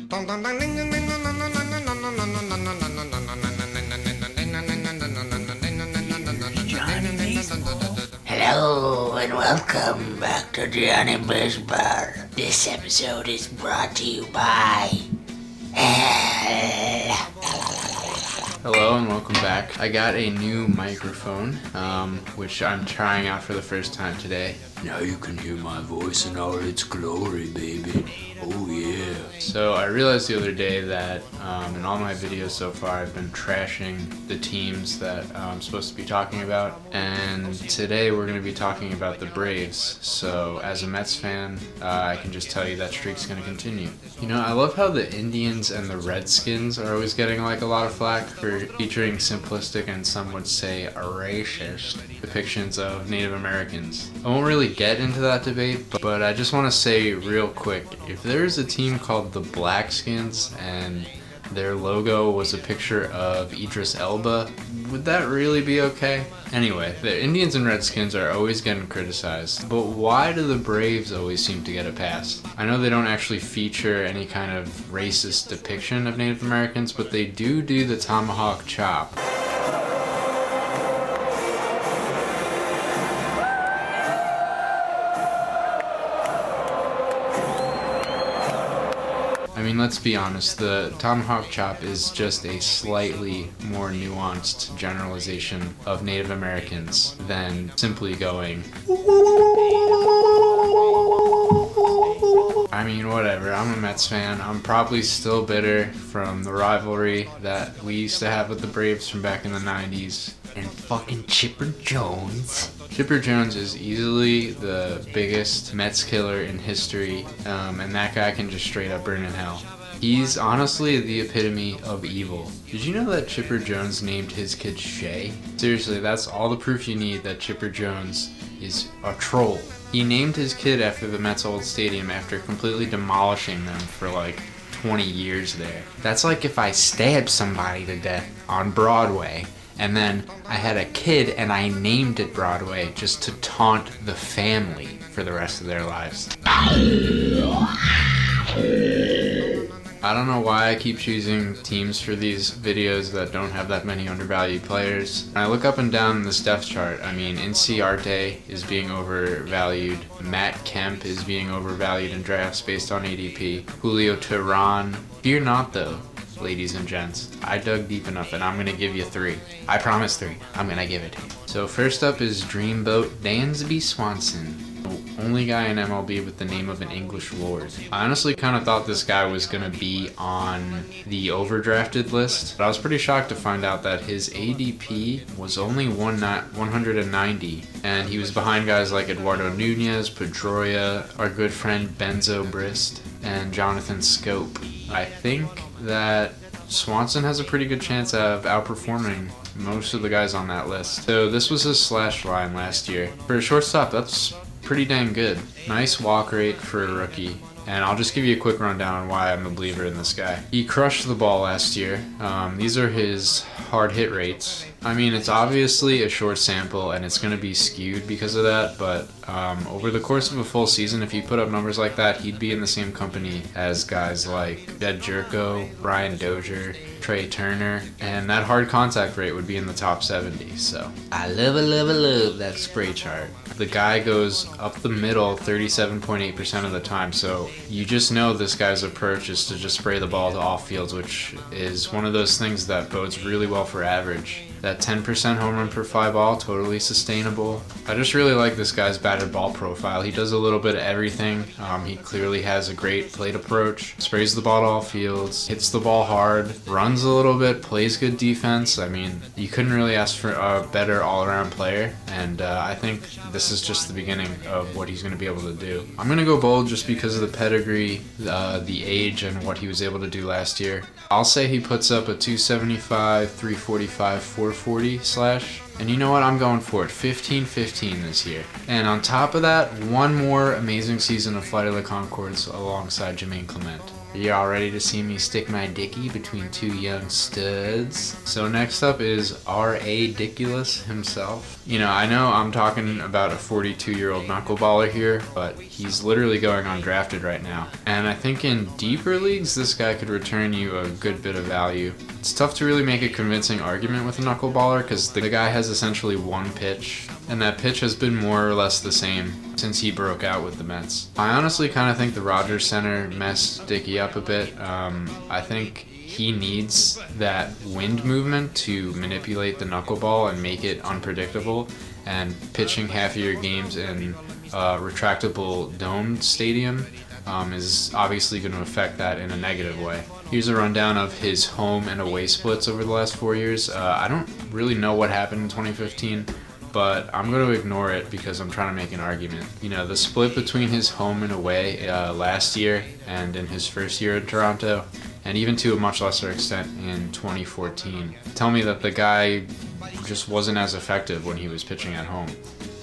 Hello and welcome back to Jonny Baseball. This episode is brought to you by... Hello and welcome back. I got a new microphone, which I'm trying out for the first time today. Now you can hear my voice in all its glory, baby. Oh yeah. So I realized the other day that in all my videos so far I've been trashing the teams that I'm supposed to be talking about, and today we're going to be talking about the Braves. So as a Mets fan, I can just tell you that streak's going to continue. You know, I love how the Indians and the Redskins are always getting like a lot of flack for featuring simplistic and some would say racist depictions of Native Americans. I won't really get into that debate, but I just want to say real quick, if there's a team called the Blackskins and their logo was a picture of Idris Elba, would that really be okay? Anyway, the Indians and Redskins are always getting criticized, but why do the Braves always seem to get a pass? I know they don't actually feature any kind of racist depiction of Native Americans, but they do the tomahawk chop. I mean, let's be honest, the tomahawk chop is just a slightly more nuanced generalization of Native Americans than simply going... I mean, whatever, I'm a Mets fan. I'm probably still bitter from the rivalry that we used to have with the Braves from back in the 90s. And fucking Chipper Jones. Chipper Jones is easily the biggest Mets killer in history, and that guy can just straight up burn in hell. He's honestly the epitome of evil. Did you know that Chipper Jones named his kid Shay? Seriously, that's all the proof you need that Chipper Jones is a troll. He named his kid after the Mets' old stadium after completely demolishing them for like 20 years there. That's like if I stabbed somebody to death on Broadway, and then I had a kid and I named it Broadway just to taunt the family for the rest of their lives. I don't know why I keep choosing teams for these videos that don't have that many undervalued players. When I look up and down this depth chart, I mean, Incy Arte is being overvalued, Matt Kemp is being overvalued in drafts based on ADP, Julio Teheran. Fear not though, ladies and gents. I dug deep enough and I'm gonna give you 3. I promise 3. I'm gonna give it to you. So first up is Dreamboat Dansby Swanson. The only guy in MLB with the name of an English lord. I honestly kind of thought this guy was gonna be on the overdrafted list, but I was pretty shocked to find out that his ADP was only 190, and he was behind guys like Eduardo Nunez, Pedroia, our good friend Benzo Brist, and Jonathan Scope. I think that Swanson has a pretty good chance of outperforming most of the guys on that list. So this was his slash line last year. For a shortstop, that's pretty dang good. Nice walk rate for a rookie. And I'll just give you a quick rundown on why I'm a believer in this guy. He crushed the ball last year. These are his hard hit rates. I mean, it's obviously a short sample and it's going to be skewed because of that, but over the course of a full season, if he put up numbers like that, he'd be in the same company as guys like Jed Jerko, Brian Dozier, Trey Turner, and that hard contact rate would be in the top 70. So I love that spray chart. The guy goes up the middle 37.8% of the time, so you just know this guy's approach is to just spray the ball to all fields, which is one of those things that bodes really well for average. That 10% home run per fly ball, totally sustainable. I just really like this guy's batted ball profile. He does a little bit of everything. He clearly has a great plate approach, sprays the ball to all fields, hits the ball hard, runs a little bit, plays good defense. I mean, you couldn't really ask for a better all-around player, and I think this is just the beginning of what he's going to be able to do. I'm going to go bold just because of the pedigree, the age, and what he was able to do last year. I'll say he puts up a 275, 345, 440 slash. And you know what? I'm going for it. 15-15 this year. And on top of that, one more amazing season of Flight of the Conchords alongside Jermaine Clement. Are y'all ready to see me stick my dickie between two young studs? So next up is R.A. Dickulus himself. You know I'm talking about a 42-year-old knuckleballer here, but he's literally going undrafted right now. And I think in deeper leagues, this guy could return you a good bit of value. It's tough to really make a convincing argument with a knuckleballer because the guy has essentially one pitch, and that pitch has been more or less the same since he broke out with the Mets. I honestly kind of think the Rogers Center messed Dickey up a bit. I think he needs that wind movement to manipulate the knuckleball and make it unpredictable, and pitching half of your games in a retractable domed stadium is obviously going to affect that in a negative way. Here's a rundown of his home and away splits over the last 4 years. I don't really know what happened in 2015, but I'm going to ignore it because I'm trying to make an argument. The split between his home and away last year and in his first year in Toronto, and even to a much lesser extent in 2014, tell me that the guy just wasn't as effective when he was pitching at home.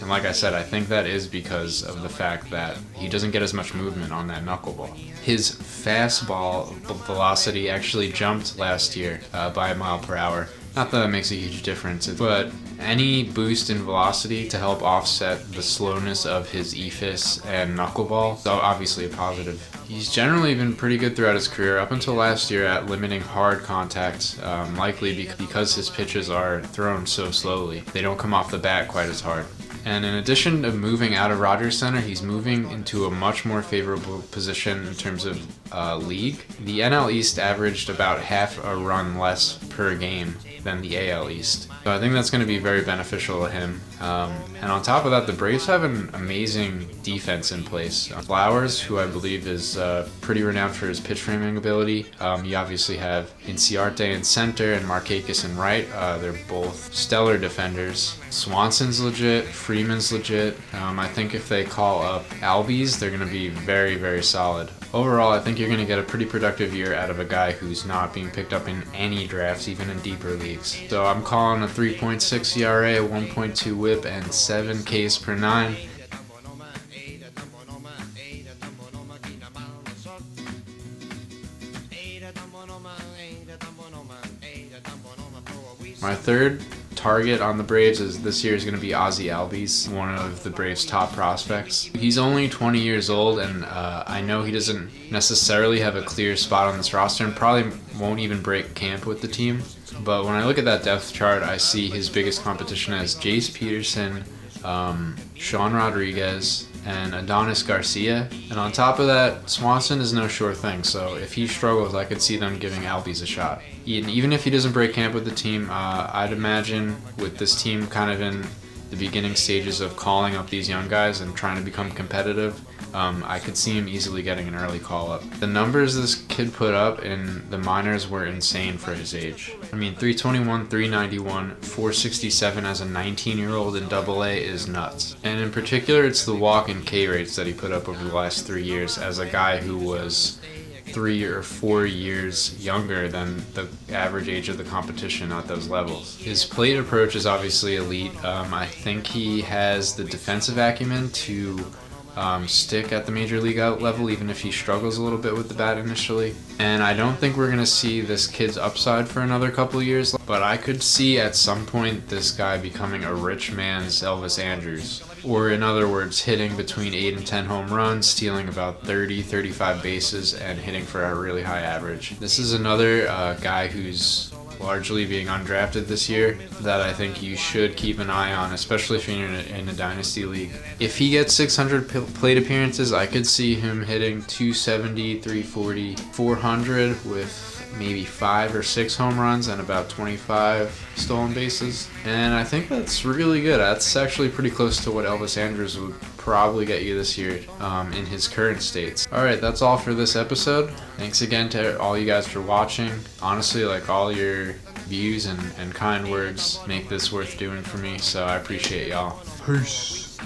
And like I said, I think that is because of the fact that he doesn't get as much movement on that knuckleball. His fastball velocity actually jumped last year by a mile per hour. Not that makes a huge difference, but any boost in velocity to help offset the slowness of his ephus and knuckleball is obviously a positive. He's generally been pretty good throughout his career up until last year at limiting hard contact, likely because his pitches are thrown so slowly. They don't come off the bat quite as hard. And in addition to moving out of Rogers Center, he's moving into a much more favorable position in terms of league. The NL East averaged about half a run less per game than the AL East. So I think that's going to be very beneficial to him. And on top of that, the Braves have an amazing defense in place. Flowers, who I believe is pretty renowned for his pitch framing ability. You obviously have Inciarte in center and Markakis in right. They're both stellar defenders. Swanson's legit, Freeman's legit. I think if they call up Albies, they're going to be very, very solid. Overall, I think you're going to get a pretty productive year out of a guy who's not being picked up in any drafts, even in deeper leagues. So I'm calling a 3.6 ERA, 1.2 WHIP, and 7 Ks per 9. My third target on the Braves this year is going to be Ozzie Albies, one of the Braves' top prospects. He's only 20 years old, and I know he doesn't necessarily have a clear spot on this roster and probably won't even break camp with the team. But when I look at that depth chart, I see his biggest competition as Jace Peterson, Sean Rodriguez, and Adonis Garcia. And on top of that, Swanson is no sure thing, so if he struggles, I could see them giving Albies a shot. Even if he doesn't break camp with the team, I'd imagine with this team kind of in the beginning stages of calling up these young guys and trying to become competitive, I could see him easily getting an early call-up. The numbers this kid put up in the minors were insane for his age. I mean, 321, 391, 467 as a 19-year-old in AA is nuts. And in particular, it's the walk and K rates that he put up over the last 3 years as a guy who was 3 or 4 years younger than the average age of the competition at those levels. His plate approach is obviously elite. I think he has the defensive acumen to stick at the major league level even if he struggles a little bit with the bat initially. And I don't think we're going to see this kid's upside for another couple of years, but I could see at some point this guy becoming a rich man's Elvis Andrus. Or in other words, hitting between 8 and 10 home runs, stealing about 30, 35 bases, and hitting for a really high average. This is another guy who's largely being undrafted this year that I think you should keep an eye on, especially if you're in a dynasty league. If he gets 600 plate appearances, I could see him hitting 270, 340, 400 with maybe 5 or 6 home runs and about 25 stolen bases. And I think that's really good. That's actually pretty close to what Elvis Andrus would probably get you this year in his current states. Alright, that's all for this episode. Thanks again to all you guys for watching. Honestly, like, all your views and kind words make this worth doing for me, so I appreciate y'all. Peace.